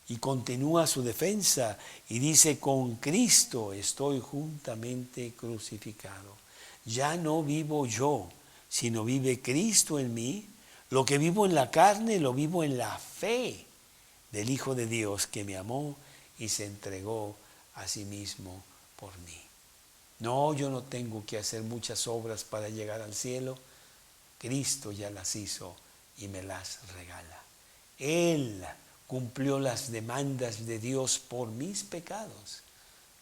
A: Y continúa su defensa y dice, con Cristo estoy juntamente crucificado. Ya no vivo yo, sino vive Cristo en mí. Lo que vivo en la carne, lo vivo en la fe del Hijo de Dios que me amó y se entregó a sí mismo por mí. No, yo no tengo que hacer muchas obras para llegar al cielo. Cristo ya las hizo y me las regala. Él cumplió las demandas de Dios por mis pecados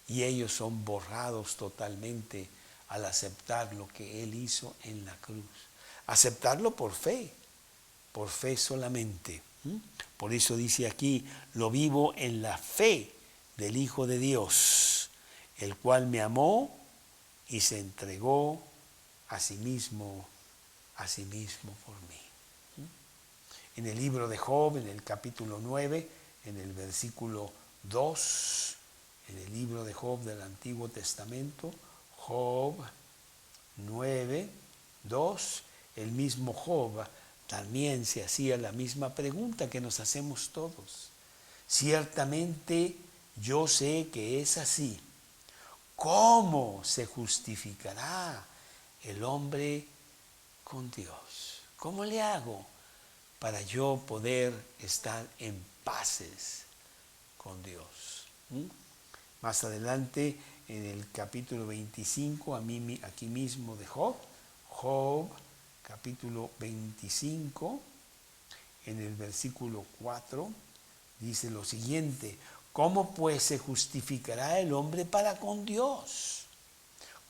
A: y ellos son borrados totalmente al aceptar lo que Él hizo en la cruz. Aceptarlo por fe solamente. Por eso dice aquí, lo vivo en la fe del Hijo de Dios, el cual me amó y se entregó a sí mismo por mí. En el libro de Job, en el capítulo 9, en el versículo 2, en el libro de Job del Antiguo Testamento, Job 9, 2, el mismo Job también se hacía la misma pregunta que nos hacemos todos. Ciertamente yo sé que es así. ¿Cómo se justificará el hombre con Dios? ¿Cómo le hago para yo poder estar en paces con Dios? Más adelante, en el capítulo 25, aquí mismo de Job, capítulo 25, en el versículo 4, dice lo siguiente: ¿cómo pues se justificará el hombre para con Dios?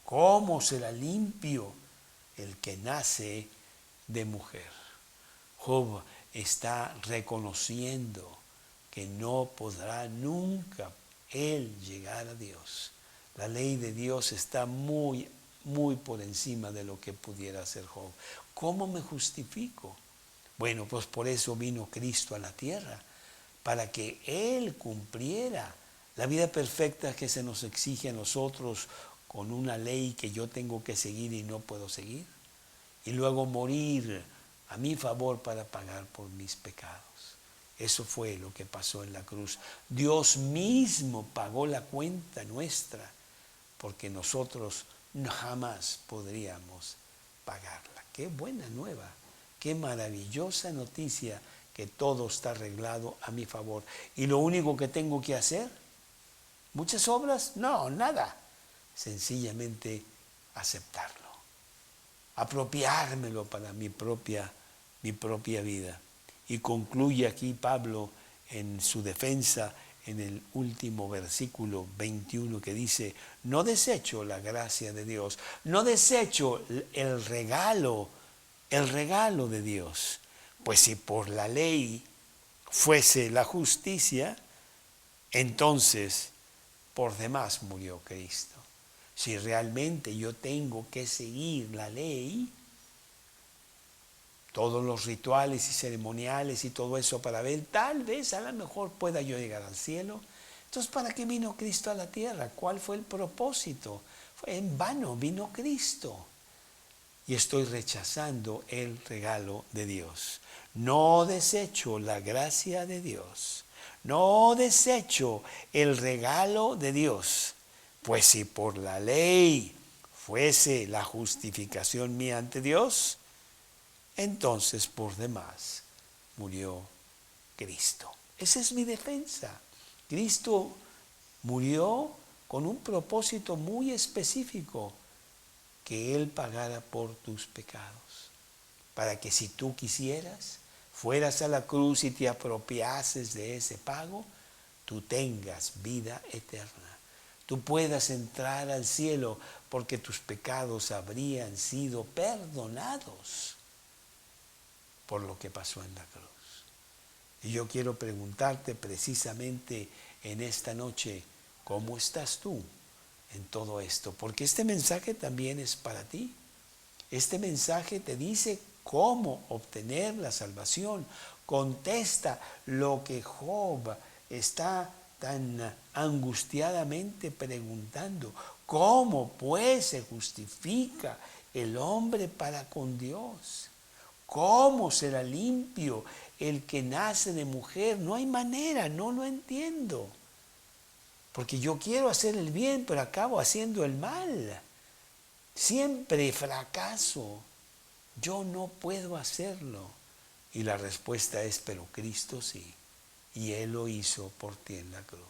A: ¿Cómo será limpio el que nace de mujer? Job está reconociendo que no podrá nunca él llegar a Dios. La ley de Dios está muy, muy por encima de lo que pudiera hacer Job. ¿Cómo me justifico? Bueno, pues por eso vino Cristo a la tierra, para que Él cumpliera la vida perfecta que se nos exige a nosotros con una ley que yo tengo que seguir y no puedo seguir, y luego morir a mi favor para pagar por mis pecados. Eso fue lo que pasó en la cruz. Dios mismo pagó la cuenta nuestra, porque nosotros jamás podríamos pagarla. Qué buena nueva, qué maravillosa noticia, que todo está arreglado a mi favor. Y lo único que tengo que hacer, ¿muchas obras? No, nada. Sencillamente aceptarlo, apropiármelo para mi propia vida. Y concluye aquí Pablo en su defensa en el último versículo 21 que dice, no desecho la gracia de Dios, no desecho el regalo de Dios, pues si por la ley fuese la justicia, entonces por demás murió Cristo. Si realmente yo tengo que seguir la ley, todos los rituales y ceremoniales y todo eso para ver, tal vez a lo mejor pueda yo llegar al cielo. Entonces, ¿para qué vino Cristo a la tierra? ¿Cuál fue el propósito? Fue en vano, vino Cristo. Y estoy rechazando el regalo de Dios. No desecho la gracia de Dios. No desecho el regalo de Dios. Pues si por la ley fuese la justificación mía ante Dios, entonces por demás murió Cristo. Esa es mi defensa. Cristo murió con un propósito muy específico, que Él pagara por tus pecados, para que si tú quisieras, fueras a la cruz y te apropiases de ese pago, tú tengas vida eterna. Tú puedas entrar al cielo porque tus pecados habrían sido perdonados por lo que pasó en la cruz. Y yo quiero preguntarte precisamente en esta noche, ¿cómo estás tú en todo esto? Porque este mensaje también es para ti. Este mensaje te dice cómo obtener la salvación. Contesta lo que Job está tan angustiadamente preguntando. ¿Cómo pues se justifica el hombre para con Dios? ¿Cómo será limpio el que nace de mujer? No hay manera, no lo entiendo. Porque yo quiero hacer el bien, pero acabo haciendo el mal. Siempre fracaso. Yo no puedo hacerlo. Y la respuesta es, pero Cristo sí. Y Él lo hizo por ti en la cruz.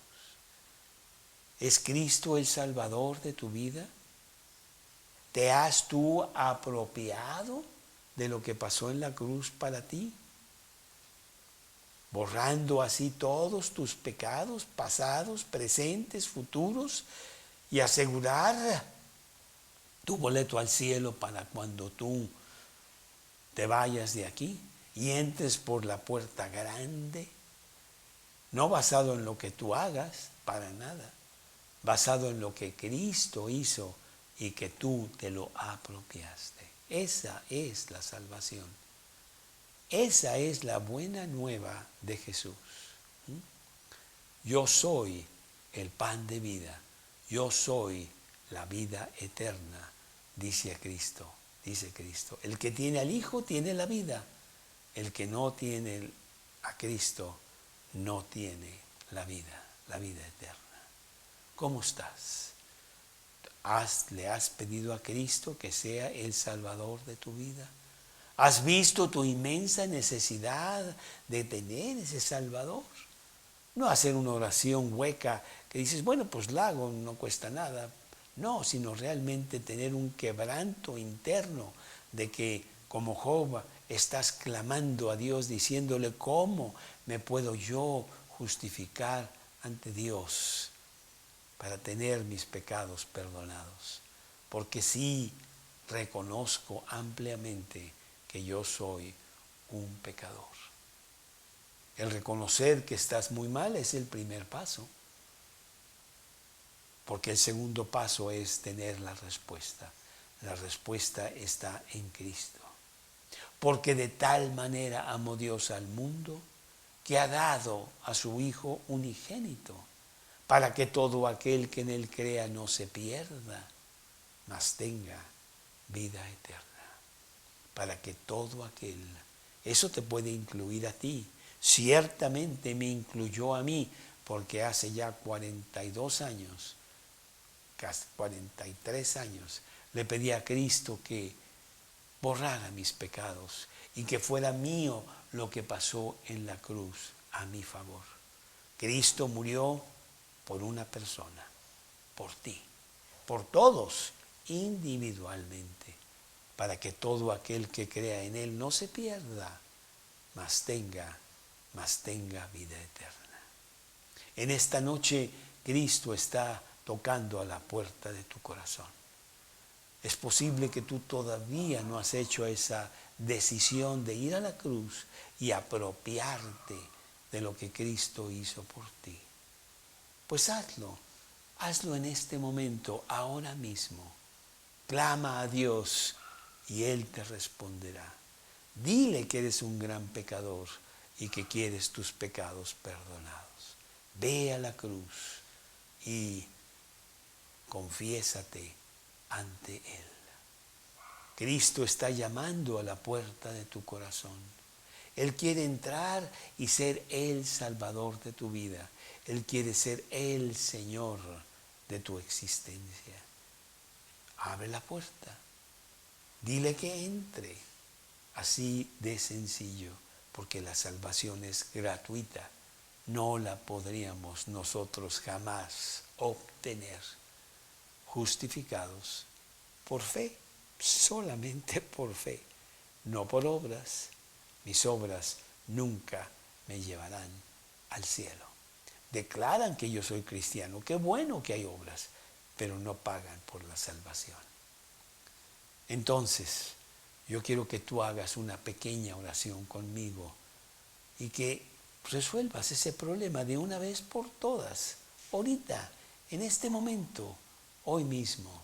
A: ¿Es Cristo el Salvador de tu vida? ¿Te has tú apropiado de lo que pasó en la cruz para ti? Borrando así todos tus pecados pasados, presentes, futuros, y asegurar tu boleto al cielo para cuando tú te vayas de aquí y entres por la puerta grande, no basado en lo que tú hagas, para nada, basado en lo que Cristo hizo y que tú te lo apropiaste. Esa es la salvación. Esa es la buena nueva de Jesús. Yo soy el pan de vida. Yo soy la vida eterna, dice Cristo. El que tiene al Hijo tiene la vida. El que no tiene a Cristo no tiene la vida eterna. ¿Cómo estás? ¿Le has pedido a Cristo que sea el Salvador de tu vida? ¿Has visto tu inmensa necesidad de tener ese Salvador? No hacer una oración hueca que dices, bueno, pues la hago, no cuesta nada. No, sino realmente tener un quebranto interno de que, como Job, estás clamando a Dios diciéndole, ¿cómo me puedo yo justificar ante Dios para tener mis pecados perdonados? Porque sí reconozco ampliamente que yo soy un pecador. El reconocer que estás muy mal es el primer paso, porque el segundo paso es tener la respuesta. La respuesta está en Cristo. Porque de tal manera amó Dios al mundo que ha dado a su Hijo unigénito, para que todo aquel que en Él crea no se pierda, mas tenga vida eterna. Para que todo aquel, eso te puede incluir a ti. Ciertamente me incluyó a mí, porque hace ya 42 años, casi 43 años, le pedí a Cristo que borrara mis pecados y que fuera mío lo que pasó en la cruz a mi favor. Cristo murió por una persona, por ti, por todos individualmente, para que todo aquel que crea en Él no se pierda, mas tenga mas tenga vida eterna. En esta noche Cristo está tocando a la puerta de tu corazón. Es posible que tú todavía no has hecho esa decisión de ir a la cruz y apropiarte de lo que Cristo hizo por ti. Pues hazlo en este momento, ahora mismo. Clama a Dios y Él te responderá. Dile que eres un gran pecador y que quieres tus pecados perdonados. Ve a la cruz y confiésate ante Él. Cristo está llamando a la puerta de tu corazón. Él quiere entrar y ser el Salvador de tu vida. Él quiere ser el Señor de tu existencia. Abre la puerta. Dile que entre. Así de sencillo, porque la salvación es gratuita. No la podríamos nosotros jamás obtener. Justificados por fe, solamente por fe, no por obras. Mis obras nunca me llevarán al cielo. Declaran que yo soy cristiano, qué bueno que hay obras, pero no pagan por la salvación. Entonces, yo quiero que tú hagas una pequeña oración conmigo y que resuelvas ese problema de una vez por todas, ahorita, en este momento, hoy mismo,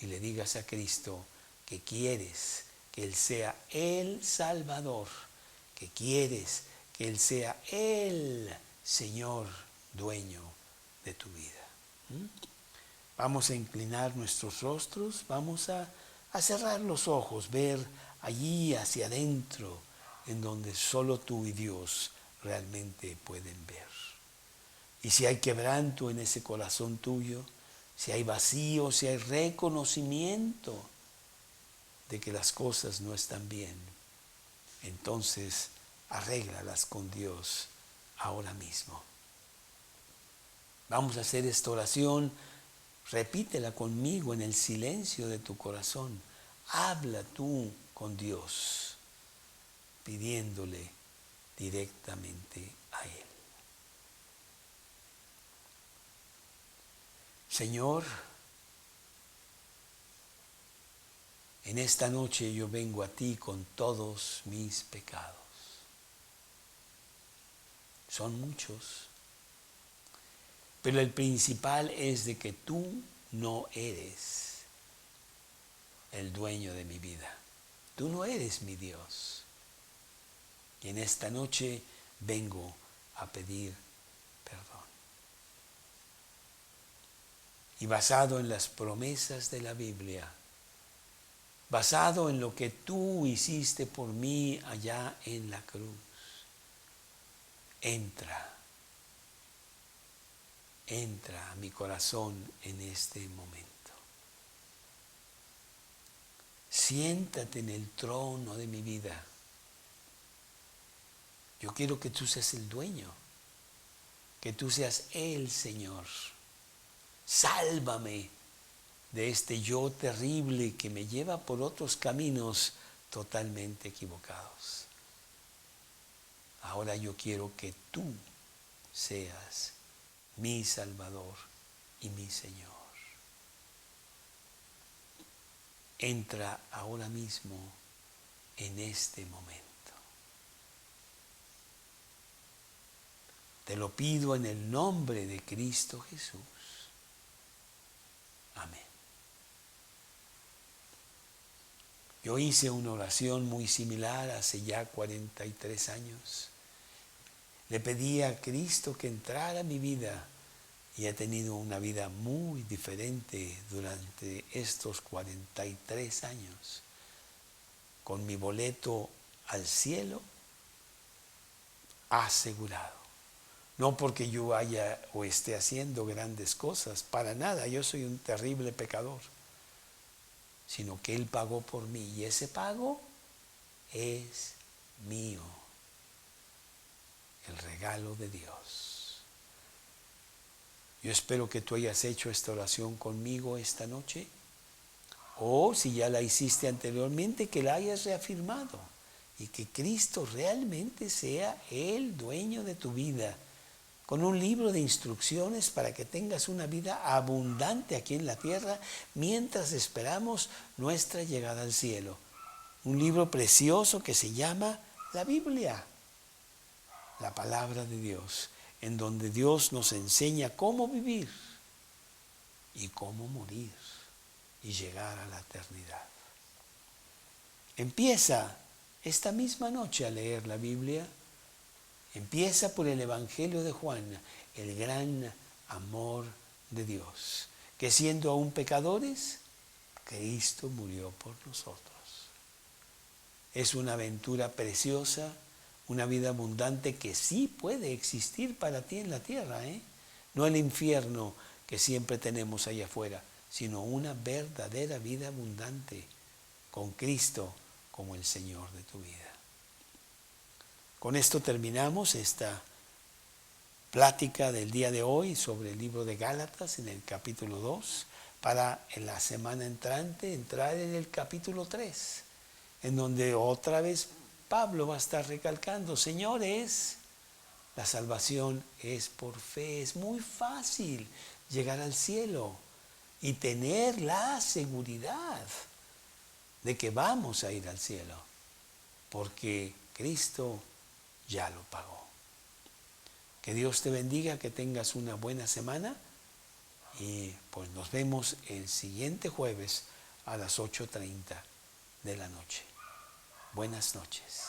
A: y le digas a Cristo que quieres que Él sea el Salvador, que quieres que Él sea el Señor dueño de tu vida. Vamos a inclinar nuestros rostros, vamos a cerrar los ojos, ver allí hacia adentro, en donde solo tú y Dios realmente pueden ver. Y si hay quebranto en ese corazón tuyo, si hay vacío, si hay reconocimiento de que las cosas no están bien, entonces arréglalas con Dios ahora mismo. Vamos a hacer esta oración, repítela conmigo en el silencio de tu corazón. Habla tú con Dios, pidiéndole directamente a Él. Señor, en esta noche yo vengo a ti con todos mis pecados. Son muchos, pero el principal es de que tú no eres el dueño de mi vida. Tú no eres mi Dios. Y en esta noche vengo a pedir perdón. Y basado en las promesas de la Biblia, basado en lo que tú hiciste por mí allá en la cruz, entra a mi corazón en este momento. Siéntate en el trono de mi vida. Yo quiero que tú seas el dueño, que tú seas el Señor. Sálvame de este yo terrible que me lleva por otros caminos totalmente equivocados. Ahora yo quiero que tú seas mi Salvador y mi Señor. Entra ahora mismo en este momento. Te lo pido en el nombre de Cristo Jesús. Amén. Yo hice una oración muy similar hace ya 43 años. Le pedí a Cristo que entrara a mi vida y he tenido una vida muy diferente durante estos 43 años. Con mi boleto al cielo asegurado. No porque yo haya o esté haciendo grandes cosas, para nada, yo soy un terrible pecador, sino que Él pagó por mí y ese pago es mío, el regalo de Dios. Yo espero que tú hayas hecho esta oración conmigo esta noche, o si ya la hiciste anteriormente, que la hayas reafirmado, y que Cristo realmente sea el dueño de tu vida, con un libro de instrucciones para que tengas una vida abundante aquí en la tierra mientras esperamos nuestra llegada al cielo. Un libro precioso que se llama la Biblia, la palabra de Dios, en donde Dios nos enseña cómo vivir y cómo morir y llegar a la eternidad. Empieza esta misma noche a leer la Biblia. Empieza por el Evangelio de Juan, el gran amor de Dios, que siendo aún pecadores, Cristo murió por nosotros. Es una aventura preciosa, una vida abundante que sí puede existir para ti en la tierra, No el infierno que siempre tenemos allá afuera, sino una verdadera vida abundante con Cristo como el Señor de tu vida. Con esto terminamos esta plática del día de hoy sobre el libro de Gálatas en el capítulo 2, para en la semana entrante entrar en el capítulo 3, en donde otra vez Pablo va a estar recalcando, señores, la salvación es por fe, es muy fácil llegar al cielo y tener la seguridad de que vamos a ir al cielo, porque Cristo ya lo pagó. Que Dios te bendiga, que tengas una buena semana y pues nos vemos el siguiente jueves a las 8:30 de la noche. Buenas noches.